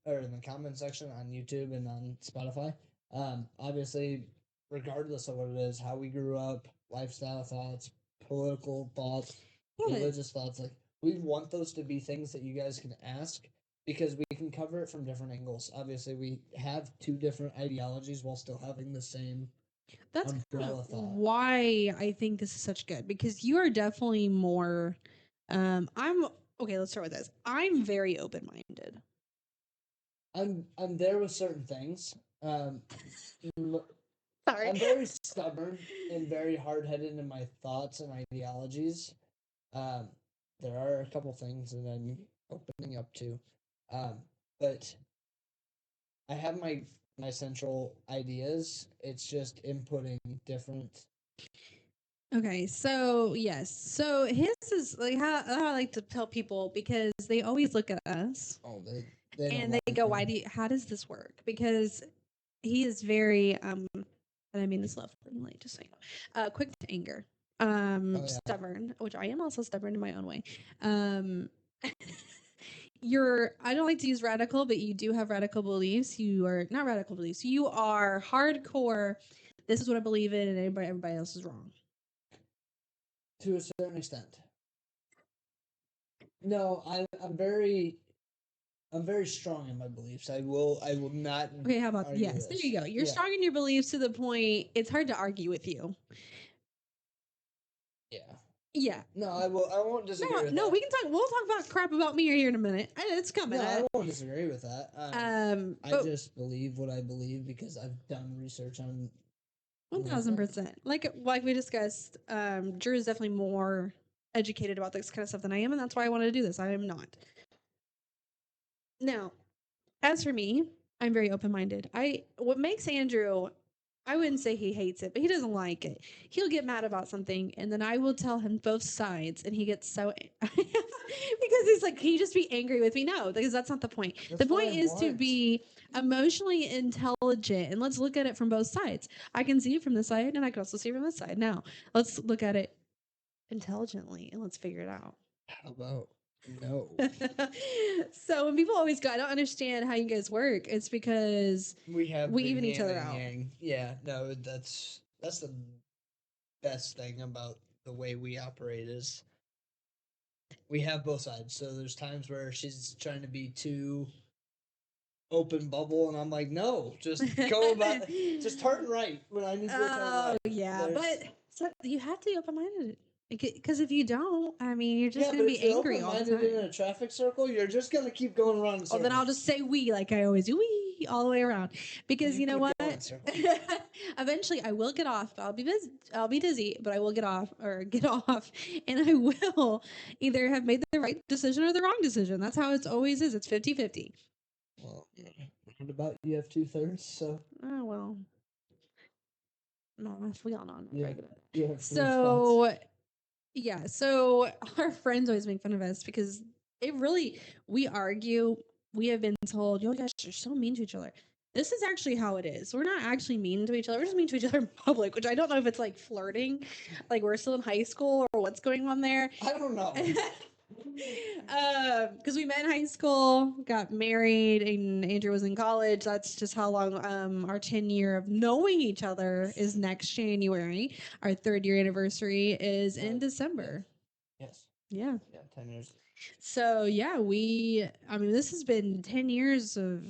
Or in the comment section on YouTube and on Spotify. Obviously, regardless of what it is, how we grew up, lifestyle thoughts, political thoughts, religious thoughts, like we want those to be things that you guys can ask because we can cover it from different angles. Obviously, we have two different ideologies while still having the same That's umbrella thought. why I think this is such good, because you are definitely more. I'm okay. Let's start with this. I'm very open minded. I'm there with certain things. Sorry. I'm very stubborn and very hard headed in my thoughts and ideologies. There are a couple things that I'm opening up to, but I have my central ideas. It's just inputting different. Okay, so yes, so his is like how I like to tell people, because they always look at us. Oh, they and they go, how does this work? Because he is very and I mean this lovingly, just so you know, quick to anger, stubborn, which I am also stubborn in my own way. I don't like to use radical, but you do have radical beliefs. You are not radical beliefs. You are hardcore. This is what I believe in, and everybody else is wrong. To a certain extent. No, I'm very strong in my beliefs. I will not. Okay, how about yes? There you go. You're strong in your beliefs to the point it's hard to argue with you. Yeah. Yeah. No, I won't disagree with no, that. we can talk. We'll talk about crap about me here in a minute. It's coming. No, I won't disagree with that. I just believe what I believe because I've done research on 1000%. Like we discussed, Drew is definitely more educated about this kind of stuff than I am, and that's why I wanted to do this. I am not. Now, as for me, I'm very open minded. What makes Andrew, I wouldn't say he hates it, but he doesn't like it. He'll get mad about something, and then I will tell him both sides, and he gets so because he's like, "Can you just be angry with me?" No, because that's not the point. The point is to be emotionally intelligent, and let's look at it from both sides. I can see it from this side, and I can also see it from this side. Now, let's look at it intelligently, and let's figure it out. How about no? So when people always go, I don't understand how you guys work. It's because we even each other out. Yeah, no, that's the best thing about the way we operate is we have both sides. So there's times where she's trying to be too open bubble, and I'm like, no, just go about, just turn right when I need to turn right. Oh yeah, but you have to be open minded. Because if you don't, I mean, you're just going to be angry all the time. In a traffic circle, you're just going to keep going around in circles. Well, then I'll just say we, like I always do, we, all the way around. Because you know what? Eventually, I will get off. I'll be dizzy, but I will get off, and I will either have made the right decision or the wrong decision. That's how it always is. It's 50-50. Well, what about you have 2/3? So. Oh well. No, we all know. Yeah. So. Yeah, so our friends always make fun of us because we argue. We have been told, you guys are so mean to each other. This is actually how it is. We're not actually mean to each other. We're just mean to each other in public, which I don't know if it's like flirting, like we're still in high school or what's going on there. I don't know. Because we met in high school, got married, and Andrew was in college. That's just how long our 10-year of knowing each other is next January. Our 3rd-year anniversary is in December. Yes. Yeah. Yeah, 10 years. So yeah, this has been 10 years of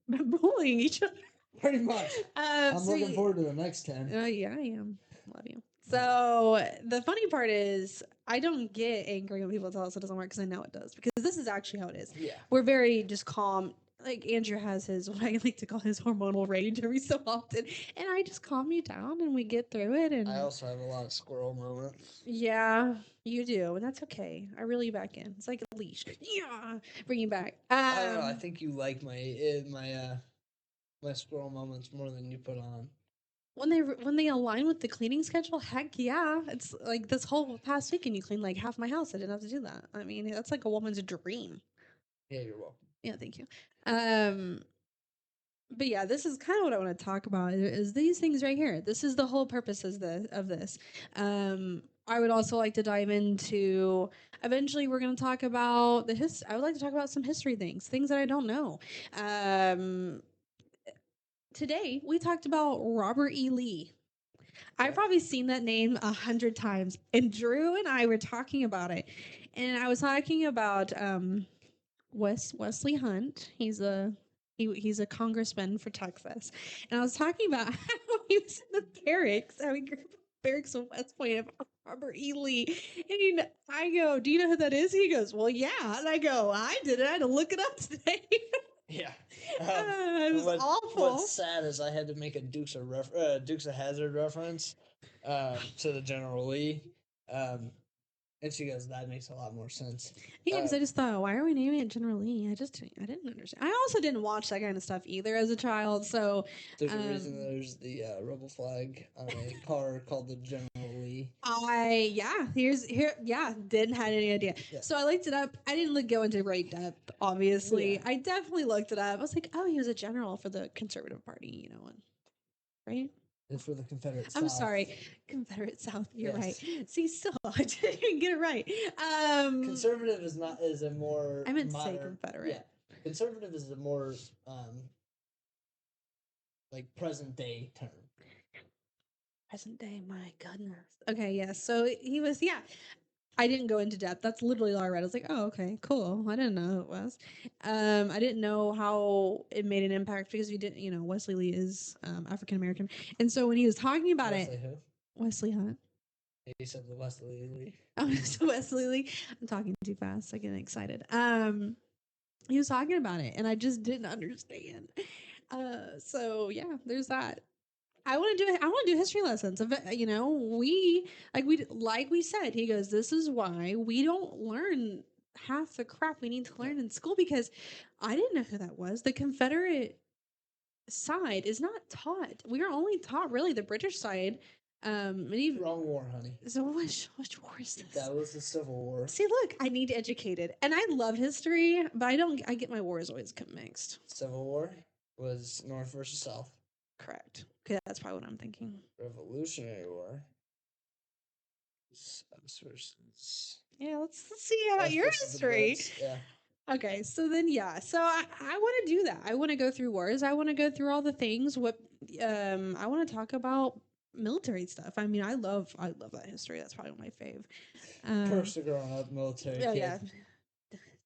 bullying each other. Pretty much. I'm looking forward to the next 10. Yeah, I am. Love you. So the funny part is, I don't get angry when people tell us it doesn't work because I know it does. Because this is actually how it is. Yeah. We're very just calm. Like Andrew has his, what I like to call his hormonal rage every so often, and I just calm you down and we get through it. And I also have a lot of squirrel moments. yeah, you do, and that's okay. I reel you back in. It's like a leash. Yeah, bring you back. I don't know. I think you like my squirrel moments more than you put on. When they align with the cleaning schedule, heck yeah. It's like this whole past weekend you cleaned like half my house. I didn't have to do that. I mean, that's like a woman's dream. Yeah, you're welcome. Yeah, thank you. But yeah, this is kind of what I want to talk about is these things right here. This is the whole purpose of this. I would also like to dive into, eventually we're going to talk about I would like to talk about some history things that I don't know. Today we talked about Robert E. Lee. I've probably seen that name 100 times. And Drew and I were talking about it. And I was talking about Wesley Hunt. He's a congressman for Texas. And I was talking about how he was in the barracks, how he grew up in barracks in West Point about Robert E. Lee. And I go, do you know who that is? He goes, well, yeah. And I go, I did it. I had to look it up today. Yeah. It was awful. What's sad is I had to make a Dukes of Hazzard reference to the General Lee. And she goes, that makes a lot more sense. Yeah, because I just thought, why are we naming it General Lee? I didn't understand. I also didn't watch that kind of stuff either as a child. So there's a reason there's the rebel flag on a car called the General Lee. Didn't have any idea. Yeah. So I looked it up. I didn't go into great depth, obviously. Yeah. I definitely looked it up. I was like, oh, he was a general for the Conservative Party, right? It's for the Confederate South. I'm sorry, Confederate South. You're right. See, still, I didn't even get it right. Conservative is a more. I meant to say Confederate. Yeah, conservative is a more like present day term. Present day, my goodness. Okay, yeah. So he was, yeah. I didn't go into depth. That's literally all I read. I was like, oh, okay, cool. I didn't know who it was. I didn't know how it made an impact because Wesley Lee is African American. And so when he was talking about Wesley Hunt. He said the Wesley Lee. Oh, so Wesley Lee. I'm talking too fast. I get excited. He was talking about it and I just didn't understand. So yeah, there's that. I want to do history lessons. We said, he goes, this is why we don't learn half the crap we need to learn in school, because I didn't know who that was. The Confederate side is not taught. We are only taught really the British side. Wrong war, honey. So which war is this? That was the Civil War. See, look, I need educated, and I love history, but I get my wars always mixed. Civil War was North versus South. Correct. Okay, that's probably what I'm thinking. Revolutionary War. Versus. Yeah, let's see about your history. Yeah. Okay, so then so I want to do that. I want to go through wars. I want to go through all the things. I want to talk about military stuff. I mean, I love that history. That's probably my fave. First to growing up military. Yeah.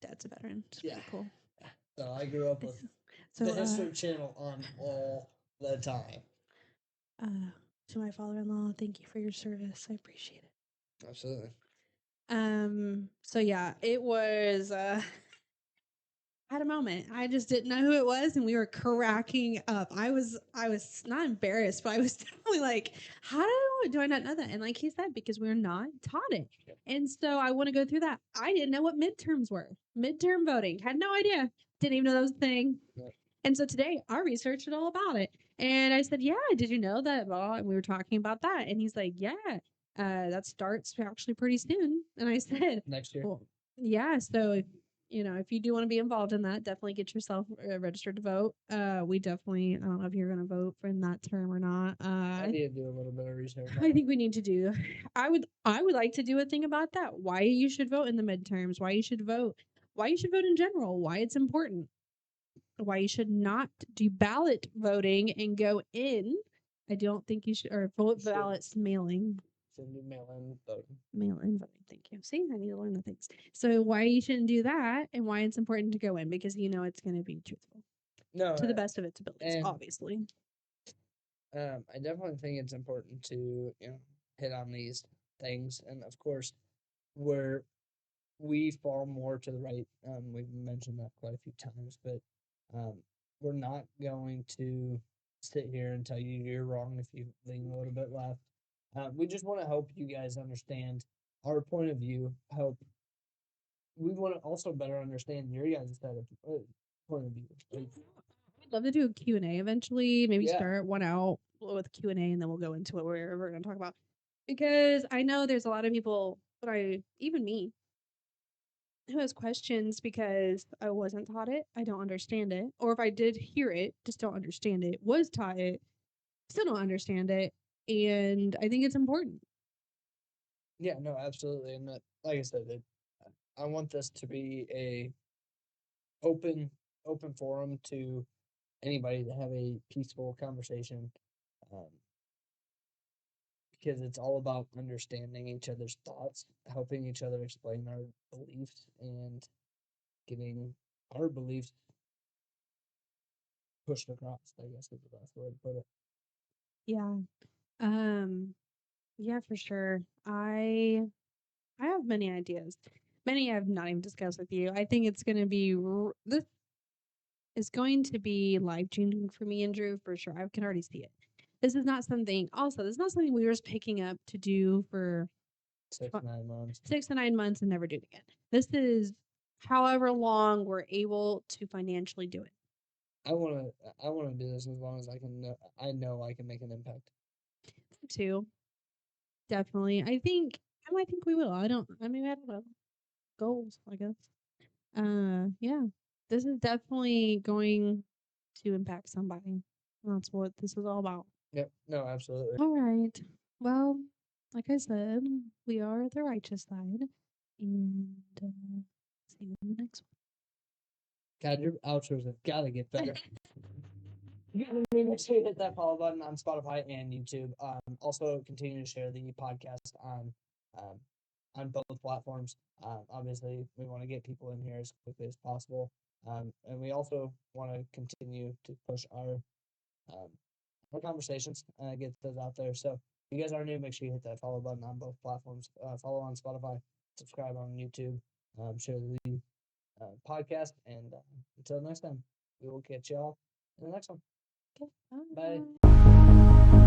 Dad's a veteran. It's pretty cool. So I grew up with the History Channel on all the time. To my father-in-law, thank you for your service. I appreciate it. Absolutely. So yeah, it was I had a moment. I just didn't know who it was and we were cracking up. I was not embarrassed, but I was definitely like, how do I not know that? And like he said, because we're not taught it. Yep. And so I want to go through that. I didn't know what midterms were. Midterm voting. Had no idea. Didn't even know that was a thing. Yep. And so today I researched all about it. And I said, yeah, did you know that? Well, and we were talking about that. And he's like, yeah, that starts actually pretty soon. And I said, next year. Well, yeah. So if you do want to be involved in that, definitely get yourself registered to vote. We definitely, I don't know if you're going to vote for in that term or not. I need to do a little bit of research. I think we need to do. I would like to do a thing about that. Why you should vote in the midterms? Why you should vote? Why you should vote in general? Why it's important? Why you should not do ballot voting and go in? I don't think you should, or vote Should. ballots mailing. Should do mail-in voting. Mail-in voting. Thank you. See, I need to learn the things. So why you shouldn't do that, and why it's important to go in, because it's going to be truthful. No, to the best of its abilities, and obviously. I definitely think it's important to hit on these things, and of course, where we fall more to the right. We've mentioned that quite a few times, but we're not going to sit here and tell you you're wrong if you lean a little bit left. We just want to help you guys understand our point of view. We want to also better understand your guys' point of view. I'd love to do a Q&A eventually. Maybe Yeah. start one out with Q&A, and then we'll go into what we're going to talk about. Because I know there's a lot of people, even me, who has questions because I wasn't taught it, I don't understand it, or if I did hear it, just don't understand it, was taught it, still don't understand it, and I think it's important. Yeah, no, absolutely, and like I said, I want this to be a open forum to anybody to have a peaceful conversation, because it's all about understanding each other's thoughts, helping each other explain our beliefs, and getting our beliefs pushed across, I guess is the best way to put it. Yeah. Yeah, for sure. I have many ideas. Many I've not even discussed with you. I think it's going to be this is going to be life changing for me and Drew for sure. I can already see it. This is not something. Also, this is not something we were just picking up to do for 6 to 9 months. 6 to 9 months and never do it again. This is however long we're able to financially do it. I want to do this as long as I can. I know I can make an impact. Too. Definitely. I think we will. I don't know. Goals, I guess. Yeah. This is definitely going to impact somebody. That's what this is all about. Yep. No, absolutely. All right. Well, like I said, we are the righteous side. And see you in the next one. God, your outros have got to get better. You gotta make sure you hit that follow button on Spotify and YouTube. Also, continue to share the podcast on both platforms. Obviously, we want to get people in here as quickly as possible, and we also want to continue to push our conversations, get those out there. So, if you guys are new, make sure you hit that follow button on both platforms. Follow on Spotify, subscribe on YouTube, share the podcast, and until next time, we will catch y'all in the next one. Okay. Bye. Bye.